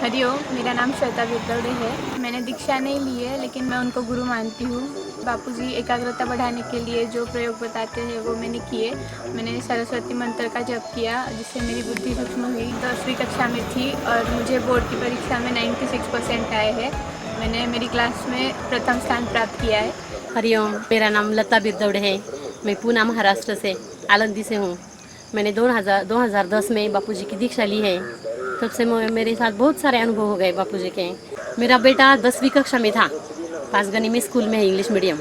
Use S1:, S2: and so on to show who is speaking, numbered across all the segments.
S1: हरिओम, मेरा नाम श्वेता बिरदौड़े है। मैंने दीक्षा नहीं ली है, लेकिन मैं उनको गुरु मानती हूँ। बापूजी एकाग्रता बढ़ाने के लिए जो प्रयोग बताते हैं वो मैंने किए। मैंने सरस्वती मंत्र का जप किया, जिससे मेरी बुद्धि सूक्ष्म हुई। 10वीं कक्षा में थी और मुझे बोर्ड की परीक्षा में 96% आए हैं। मैंने मेरी क्लास में प्रथम स्थान प्राप्त किया है।
S2: हरिओम, मेरा नाम लता बिरदौड़े है। मैं पूना महाराष्ट्र से आलंदी से हूँ। मैंने 2010 में बापूजी की दीक्षा ली है। तब से मेरे साथ बहुत सारे अनुभव हो गए बापूजी के। मेरा बेटा 10वीं कक्षा में था, पासगनी में स्कूल में है, इंग्लिश मीडियम।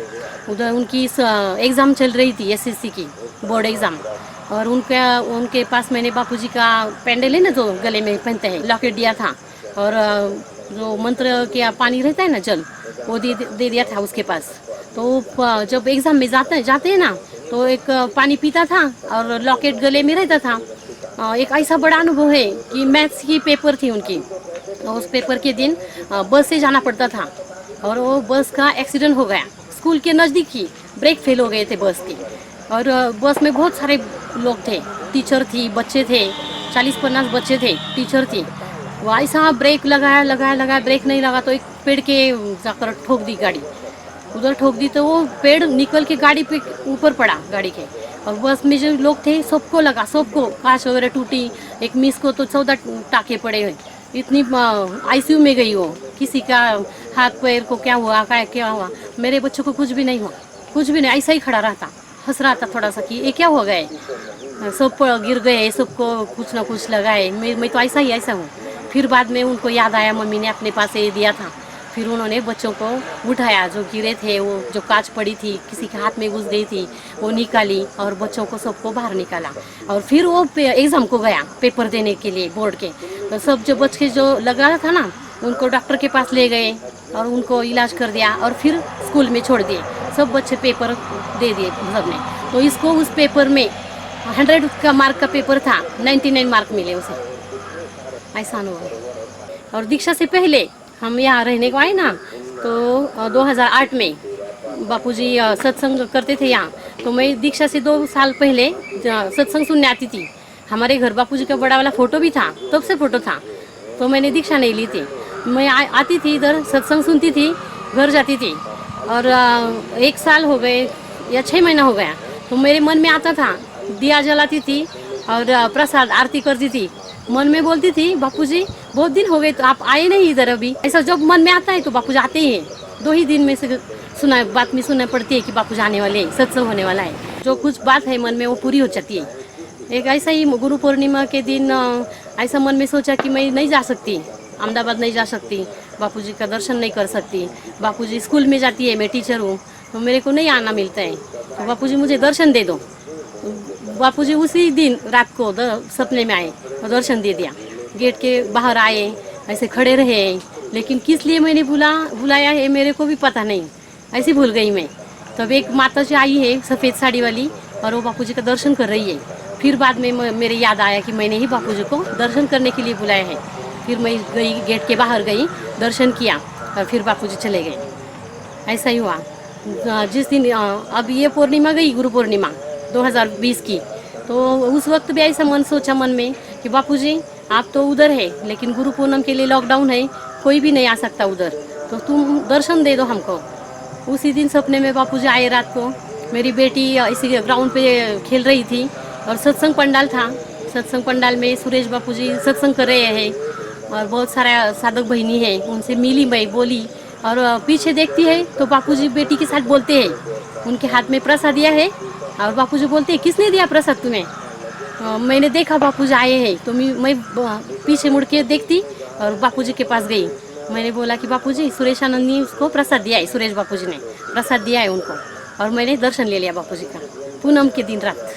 S2: उधर उनकी एग्ज़ाम चल रही थी, एसएससी की बोर्ड एग्ज़ाम। और उनके पास मैंने बापूजी का पेंडल है ना, जो गले में पहनते हैं, लॉकेट दिया था। और जो मंत्र के पानी रहता है ना, जल, वो दे दिया था उसके पास। तो जब एग्ज़ाम में जाते हैं ना, तो एक पानी पीता था और लॉकेट गले में रहता था। एक ऐसा बड़ा अनुभव है कि मैथ्स की पेपर थी उनकी। उस पेपर के दिन बस से जाना पड़ता था और वो बस का एक्सीडेंट हो गया। स्कूल के नज़दीक ही ब्रेक फेल हो गए थे बस की। और बस में बहुत सारे लोग थे, टीचर थी, बच्चे थे, 40-50 बच्चे थे, टीचर थी। वो ऐसा ब्रेक लगाया, ब्रेक नहीं लगा तो एक पेड़ के जाकर ठोक दी गाड़ी। उधर ठोक दी तो वो पेड़ निकल के गाड़ी पे ऊपर पड़ा, गाड़ी के। और बस में जो लोग थे सबको लगा, सबको कांच वगैरह टूटी। एक मिस को तो 14 टाके पड़े हुए। इतनी आईसीयू में गई वो। किसी का हाथ पैर को क्या हुआ। मेरे बच्चों को कुछ भी नहीं हुआ, कुछ भी नहीं, ऐसा ही खड़ा रहता, हंस रहा था थोड़ा सा कि ये क्या हो गए। सब गिर गए, सबको कुछ ना कुछ लगाए। मैं तो ऐसा हूँ। फिर बाद में उनको याद आया, मम्मी ने अपने पास ये दिया था। फिर उन्होंने बच्चों को उठाया, जो गिरे थे, वो जो कांच पड़ी थी किसी के हाथ में घुस गई थी, वो निकाली और बच्चों को सबको बाहर निकाला। और फिर वो एग्ज़ाम को गया पेपर देने के लिए बोर्ड के। तो सब जो बच्चे जो लगा था ना, उनको डॉक्टर के पास ले गए और उनको इलाज कर दिया और फिर स्कूल में छोड़ दिए। सब बच्चे पेपर दे दिए सबने। तो इसको उस पेपर में 100 का मार्क का पेपर था, 99 मार्क मिले उसे। ऐसा अनुभव। और दीक्षा से पहले हम यहाँ रहने को आए ना, तो 2008 में बापूजी सत्संग करते थे यहाँ। तो मैं दीक्षा से 2 साल पहले सत्संग सुनने आती थी। हमारे घर बापूजी का बड़ा वाला फ़ोटो भी था, तब से फ़ोटो था। तो मैंने दीक्षा नहीं ली थी। मैं आती थी इधर, सत्संग सुनती थी, घर जाती थी। और 1 साल हो गए या 6 महीना हो गया, तो मेरे मन में आता था, दिया जलाती थी और प्रसाद आरती करती थी। मन में बोलती थी, बापूजी बहुत दिन हो गए तो आप आए नहीं इधर अभी। ऐसा जब मन में आता है तो बापूजी आते ही हैं। 2 ही दिन में से बात में सुनना पड़ती है कि बापूजी आने वाले हैं, सत्संग होने वाला है। जो कुछ बात है मन में वो पूरी हो जाती है। एक ऐसा ही गुरु पूर्णिमा के दिन ऐसा मन में सोचा कि मैं नहीं जा सकती, अहमदाबाद नहीं जा सकती, बापूजी का दर्शन नहीं कर सकती। बापूजी स्कूल में जाती है, मैं टीचर हूँ, तो मेरे को नहीं आना मिलता है। तो बापूजी मुझे दर्शन दे दो। बापूजी उसी दिन रात को सपने में आए और दर्शन दे दिया। गेट के बाहर आए, ऐसे खड़े रहे। लेकिन किस लिए मैंने बुलाया है मेरे को भी पता नहीं, ऐसे भूल गई मैं। तब एक माता जी आई है सफ़ेद साड़ी वाली, और वो बापूजी का दर्शन कर रही है। फिर बाद में मेरे याद आया कि मैंने ही बापूजी को दर्शन करने के लिए बुलाया है। फिर मैं गई, गेट के बाहर गई, दर्शन किया और फिर बापूजी चले गए। ऐसा ही हुआ। जिस दिन अब ये पूर्णिमा गई, गुरु पूर्णिमा 2020 की, तो उस वक्त भी ऐसा मन सोचा मन में कि बापूजी आप तो उधर है, लेकिन गुरु पूनम के लिए लॉकडाउन है, कोई भी नहीं आ सकता उधर, तो तुम दर्शन दे दो हमको। उसी दिन सपने में बापूजी आए रात को। मेरी बेटी इसी ग्राउंड पे खेल रही थी और सत्संग पंडाल था। सत्संग पंडाल में सुरेश बापूजी सत्संग कर रहे हैं और बहुत सारा साधक बहनी है, उनसे मिली, मैं बोली और पीछे देखती है तो बापूजी बेटी के साथ बोलते हैं। उनके हाथ में प्रसाद दिया है और बापूजी बोलते हैं, किसने दिया प्रसाद तुम्हें? मैंने देखा बापूजी आए हैं, तो मैं पीछे मुड़ के देखती और बापूजी के पास गई। मैंने बोला कि बापूजी सुरेश आनंद ने उसको प्रसाद दिया है, सुरेश बापूजी ने प्रसाद दिया है उनको। और मैंने दर्शन ले लिया बापूजी का पूनम के दिन रात।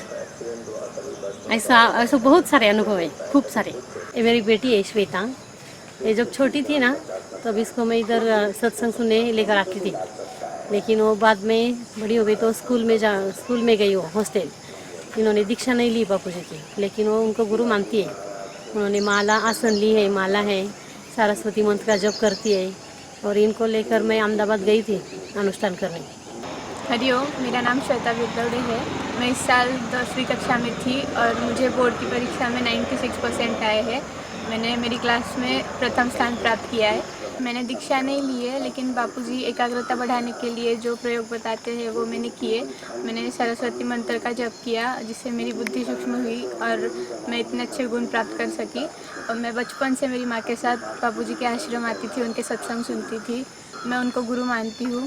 S2: ऐसा बहुत सारे अनुभव है, खूब सारे। ये मेरी बेटी है श्वेता। ये जब छोटी थी ना, तब इसको मैं इधर सत्संग सुनने लेकर आती थी। लेकिन वो बाद में बड़ी हो गई तो स्कूल में गई, वो हॉस्टल। इन्होंने दीक्षा नहीं ली बापूजी की, लेकिन वो उनको गुरु मानती है। उन्होंने माला आसन ली है, माला है, सरस्वती मंत्र का जप करती है। और इनको लेकर मैं अहमदाबाद गई थी अनुष्ठान करने।
S1: हरिओम, मेरा नाम श्वेता बिरदौड़े है। मैं इस साल 10वीं कक्षा में थी और मुझे बोर्ड की परीक्षा में 96% आए हैं। मैंने मेरी क्लास में प्रथम स्थान प्राप्त किया है। मैंने दीक्षा नहीं ली है, लेकिन बापूजी एकाग्रता बढ़ाने के लिए जो प्रयोग बताते हैं वो मैंने किए। मैंने सरस्वती मंत्र का जप किया, जिससे मेरी बुद्धि सूक्ष्म हुई और मैं इतने अच्छे गुण प्राप्त कर सकी। और मैं बचपन से मेरी माँ के साथ बापूजी के आश्रम आती थी, उनके सत्संग सुनती थी। मैं उनको गुरु मानती हूँ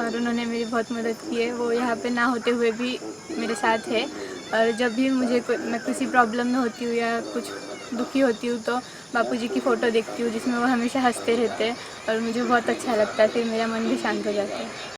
S1: और उन्होंने मेरी बहुत मदद की है। वो यहाँ पे ना होते हुए भी मेरे साथ है। और जब भी मैं किसी प्रॉब्लम में होती हूँ या कुछ दुखी होती हूँ तो बापूजी की फ़ोटो देखती हूँ, जिसमें वो हमेशा हंसते रहते हैं और मुझे बहुत अच्छा लगता है। फिर मेरा मन भी शांत हो जाता है।